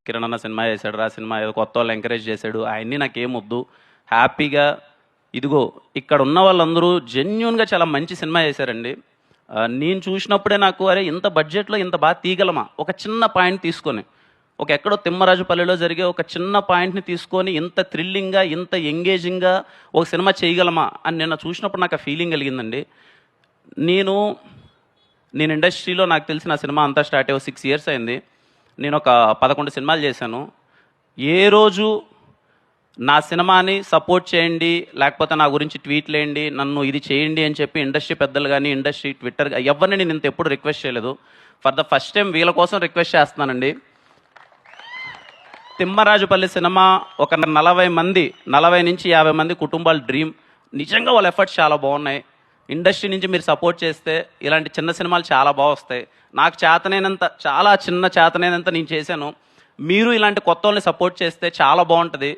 కిరణ్ అన్న సినిమా చేశాడు, ఆ సినిమా ఏదో కొత్త వాళ్ళు ఎంకరేజ్ చేశాడు, అవన్నీ నాకేమొద్దు. హ్యాపీగా ఇదిగో ఇక్కడ ఉన్న వాళ్ళందరూ జెన్యున్గా చాలా మంచి సినిమా చేశారండి. నేను చూసినప్పుడే నాకు అరే ఇంత బడ్జెట్లో ఇంత బాగా తీయగలమా, ఒక చిన్న పాయింట్ తీసుకొని, ఒక ఎక్కడో తిమ్మరాజుపల్లిలో జరిగే ఒక చిన్న పాయింట్ని తీసుకొని ఇంత థ్రిల్లింగ్గా ఇంత ఎంగేజింగ్గా ఒక సినిమా చేయగలమా అని నిన్న చూసినప్పుడు నాకు ఆ ఫీలింగ్ కలిగిందండి. నేను ఇండస్ట్రీలో నాకు తెలిసిన సినిమా అంతా స్టార్ట్ అయ్యి 6 years అయింది. నేను ఒక 11 సినిమాలు చేశాను. ఏ రోజు నా సినిమాని సపోర్ట్ చేయండి, లేకపోతే నా గురించి ట్వీట్లు వేయండి, నన్ను ఇది చేయండి అని చెప్పి ఇండస్ట్రీ పెద్దలు కానీ ఇండస్ట్రీ ట్విట్టర్ ఎవరిని నేను ఇంత ఎప్పుడు రిక్వెస్ట్ చేయలేదు. ఫర్ ద ఫస్ట్ టైం వీళ్ళ కోసం రిక్వెస్ట్ చేస్తున్నానండి. తిమ్మరాజుపల్లి సినిమా ఒక 40 నుంచి 50 మంది కుటుంబాల డ్రీమ్. నిజంగా వాళ్ళ ఎఫర్ట్స్ చాలా బాగున్నాయి. ఇండస్ట్రీ నుంచి మీరు సపోర్ట్ చేస్తే ఇలాంటి చిన్న సినిమాలు చాలా బాగా వస్తాయి. నాకు చేతనైనంత, చాలా చిన్న చేతనైనంత నేను చేశాను. మీరు ఇలాంటి కొత్త వాళ్ళని సపోర్ట్ చేస్తే చాలా బాగుంటుంది.